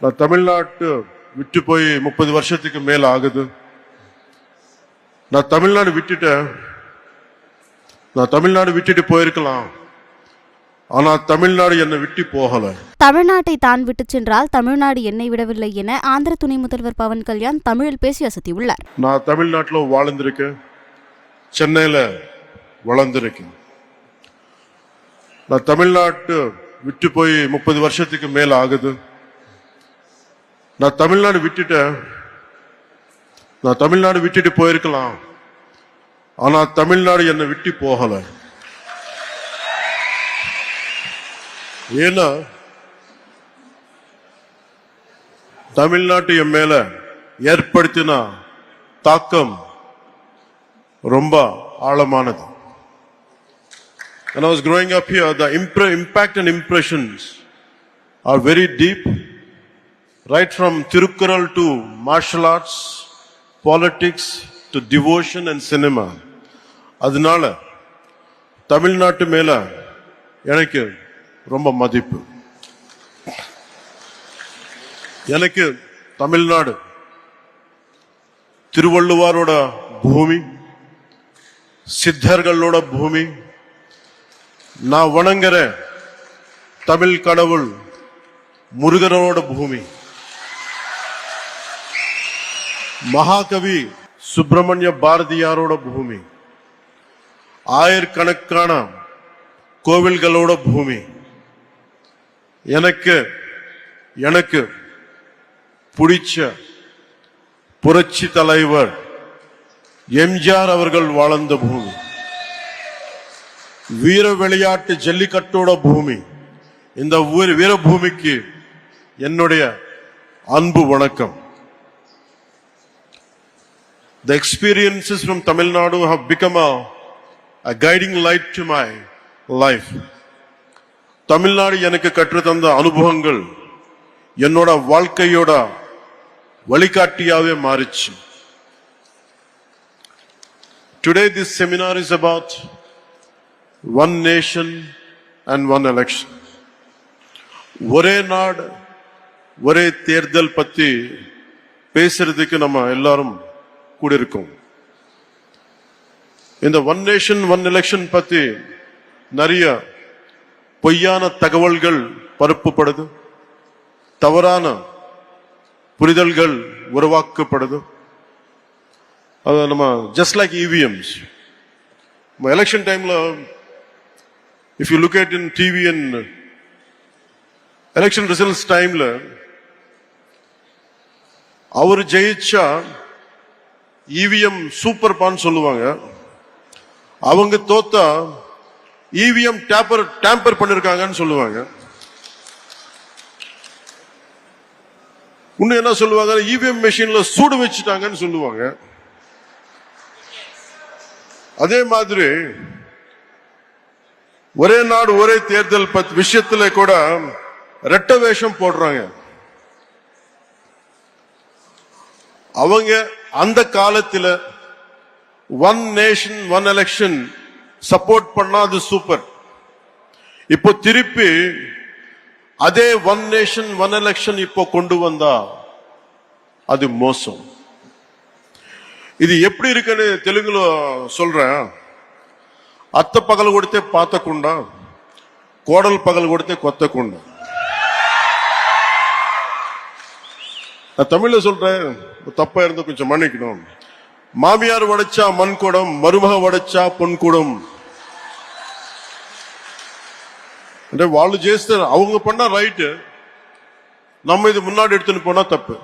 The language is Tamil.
நான் தமிழ்நாட்டு விட்டு போய் 30 வருஷத்துக்கு மேல ஆகுது. நான் தமிழ்நாடு விட்டுட்டு போயிருக்கலாம். ஆனா தமிழ்நாடு என்னை விட்டு போகல. தமிழ்நாட்டை தான் விட்டு சென்றால் தமிழ்நாடு என்னை விடவில்லை என ஆந்திர துணை முதல்வர் பவன் கல்யாண் தமிழில் பேசி அசத்தியுள்ளார். நான் தமிழ்நாட்டில் வாழ்ந்திருக்கேன், சென்னையில வளர்ந்திருக்கேன். நான் தமிழ்நாட்டு விட்டு போய் 30 வருஷத்துக்கு மேல ஆகுது. நான் தமிழ்நாடு விட்டுட்டு போயிருக்கலாம். ஆனா தமிழ்நாடு என்னை விட்டு போகல. ஏன்னா தமிழ்நாட்டு என் மேல ஏற்படுத்தின தாக்கம் ரொம்ப ஆழமானது. When I was growing up here, the impact and impressions are very deep, right from Tirukkural to martial arts, politics to devotion and cinema. அதனால தமிழ்நாட்டு மேல எனக்கு ரொம்ப மதிப்பு. எனக்கு தமிழ்நாடு திருவள்ளுவரோட பூமி, சித்தர்களோட பூமி. நான் வணங்குற தமிழ் கடவுள் முருகனோட பூமி. மகாகவி சுப்பிரமணிய பாரதியாரோட பூமி. ஆயிரக்கணக்கான கோவில்களோட பூமி. எனக்கு பிடிச்ச புரட்சி தலைவர் எம்ஜிஆர் அவர்கள் வாழ்ந்த பூமி. வீர விளையாட்டு ஜல்லிக்கட்டோட பூமி. இந்த வீரபூமிக்கு என்னுடைய அன்பு வணக்கம். The experiences from Tamil Nadu have become a guiding light to my life. Tamil Nadu எனக்கு கற்றுத்தந்த அனுபவங்கள் என்னோட வாழ்க்கையோட வழிகாட்டியாவே மாறிச்சு. Today this seminar is about one nation and one election. ஒரே நாடு ஒரே தேர்தல் பத்தி பேசுறதுக்கு நம்ம எல்லாரும் கூட இருக்கோம். இந்த ஒன் நேஷன் ஒன் எலெக்ஷன் பத்தி நிறைய பொய்யான தகவல்கள் பரப்பப்படுது, தவறான புரிதல்கள் உருவாக்கப்படுது. அது நம்ம just like EVMs. எலெக்ஷன் டைம்ல if you look at in TV and election results டைம்ல அவர் ஜெயிச்சா EVM சூப்பர் பான் சொல்லுவாங்க. அவங்க தோத்தா EVM டேம்பர் பண்ணிருக்காங்கன்னு சொல்லுவாங்க. இன்னும் என்ன சொல்லுவாங்க, EVM மெஷின்ல சூடு வச்சுட்டாங்கன்னு சொல்லுவாங்க. அதே மாதிரி ஒரே நாடு ஒரே தேர்தல் விஷயத்துல கூட ரெட்ட வேஷம் போடுறாங்க. அவங்க அந்த காலத்துல one nation one election support பண்ணா அது சூப்பர். இப்போ திருப்பி அதே ஒன் நேஷன் ஒன் எலெக்ஷன் இப்போ கொண்டு வந்தா அது மோசம். இது எப்படி இருக்குன்னு தெலுங்குல சொல்றேன். అత్త పగలు కొడితే పాతకుండా, కోడలు పగలు కొడితే కొత్తకుండా. நான் தமிழ்ல சொல்றேன், தப்பா இருந்தா கொஞ்சம் மன்னிக்கணும். மாமியார் வடைச்சா மண் குடம், மருமக வடைச்சா பொன் குடம். అంటే వాళ్ళు చేస్తే அவங்க பண்ணா ரைட், நம்ம இது முன்னாடி எடுத்துன்னு போனா தப்பு.